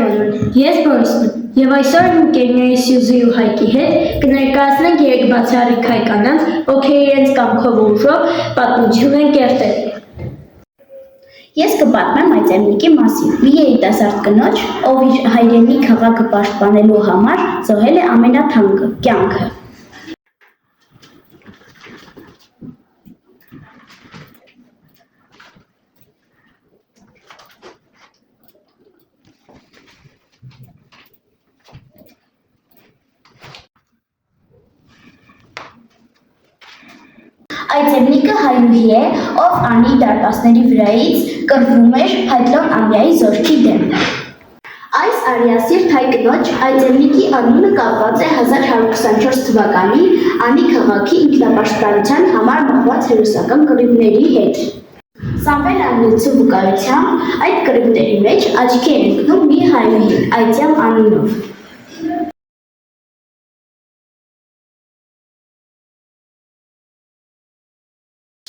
բոլորին, ես Բորիսն եմ, և այսօր իմ ընկերների Սյուզի ու Հայկի հետ կներկայացնենք երեք բացառիկ հայ կանանց, ովքեր իրենց կամքով ու ուժով պատմություն են կերտել։ Ես կպատմեմ Այծեմնիկի մասին, մի երիտասարդ կնոջ, ով իր հայրենի քաղաքը պաշտպանելու համար զոհել է ամենաթանկը՝ կյանքը։ Այծեմնիկը հայրուհի է, ով Անի դարպասների վրայից կռվում էր Փայտլոն Ամիայի զորքի դեմ։ Այս արիասիրտ հայ կնոջ Այծեմնիկի անունը կապված է 1124 թվականի Անի քաղաքի ինքնապաշտպանության համար մղված հերոսական կռիվների հետ։ Սամվել Աննոցու վկայությամբ այդ կռիվների մեջ աչքի է ընկնում մի հայրուհի Այծյամ անունով։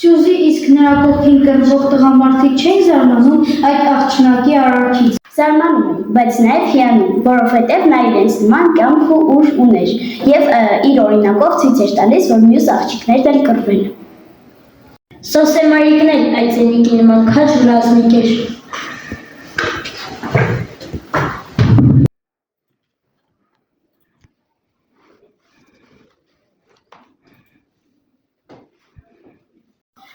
Սյուզի իսկ նրա կողքին կռվող տղամարդիկ չէին զարմանում այդ աղջնակի արարքից։ Զարմանում են, բայց նաև հիանում, որովհետև նա իրենց նման կյանք ու ուժ ուներ և իր օրինակով ցույց էր տալիս, որ մյուս աղջիկներն էլ կռվել։ Սոսե Մարիկն էլ Այծեմնիկի նման քաջ ու ռազմիկ էր։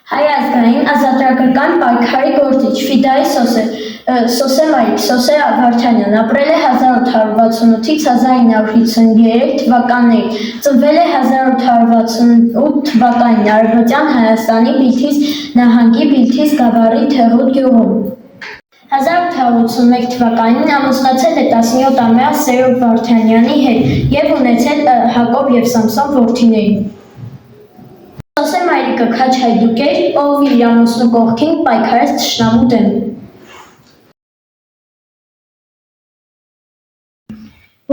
Հայ ազգային ազատագրական պայքարի գործիչ Ֆիդայի Սոսե Մարիկ Սոսե Վարդանյան ապրել է 1868-ից 1953 թվականներին, ծնվել է 1868 թվականին Արևմտյան Հայաստանի Բիլթիս նահանգի Բիլթիս գավառի Թեղուտ գյուղում։ 1881 թվականին ամուսնացել է 17-ամյա Սերոբ Վարդանյանի հետ և ունեցել Հակոբ և Սամսոն որդիների։ Սոսե Մարիկը քաջ հայդուկ էր, ով իր ամուսնու կողքին պայքարեց թշնամու դեմ։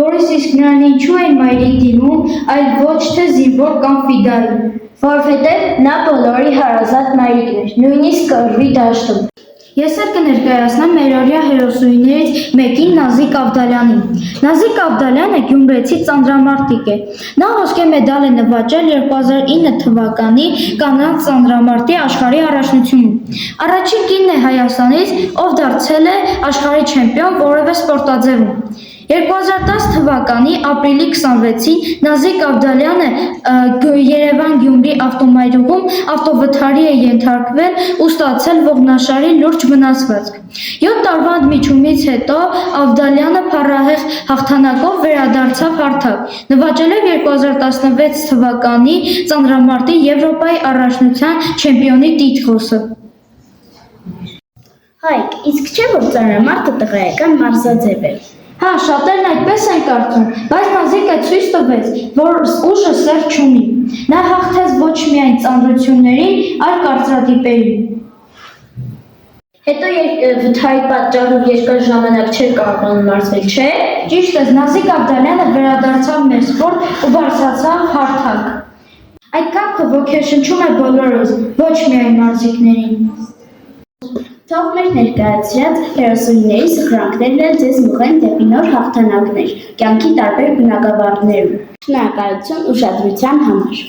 Որից իսկ նրան ինչու էին մայրիկ դիմում, այլ ոչ թե զինվոր կամ Ֆիդայի, որովհետև նա բոլորի հարազատ մայրիկն էր, նույնիսկ կռվի դաշտում։ Ես էլ կներկայացնեմ մերօրյա հերոսուհիներից մեկին Նազիկ Ավդալյանին։ Նազիկ Ավդալյանը գյումրեցի ծանրամարտիկ է։ Նա ոսկե մեդալ է նվաճել 2009 թվականի կանանց ծանրամարտի աշխարհի առաջնությունում։ Առաջին կինն է Հայաստանից, ով դարձել է աշխարհի չեմպիոն որևէ սպորտաձևում։ 2010 թվականի ապրիլի 26-ին Նազիկ Ավդալյանը Երևան-Գյումրի ավտոմայրուղում ավտովթարի է ենթարկվել ու ստացել ողնաշարի լուրջ վնասվածք։ 7 տարվա ընդմիջումից հետո Ավդալյանը փառահեղ հաղթանակով վերադարձավ հարթակ, նվաճելով 2016 թվականի ծանրամարտի Եվրոպայի առաջնության չեմպիոնի տիտղոսը։ Հայկ, իսկ չէ՞ որ ծանրամարտը տղայական մարզաձև է։ Հա, շատերն այդպես են կարծում, բայց Նազիկը ցույց տվեց, որ ուժը սեր չունի։ Նա հաղթեց ոչ միայն ծանրություններին, այլ կարծրատիպերին։ Հետո վթարի պատճառով երկար ժամանակ չէր կարողանում մարզվել, չէ՞։ Ճիշտ է, Նազիկ Ավդալյանը վերադարձավ մեր սպորտ ու բարձրացավ հարթակ։ Այդ կամքը ոգեշնչում է բոլորս, ոչ միայն մարզիկներին։ Թող մեր ներկայացրած հերոսուհիների սխրանքներն էլ ձեզ մղեն դեպի նոր հաղթանակներ կյանքի տարբեր բնագավառներում։ Շնորհակալություն ուշադրության համար։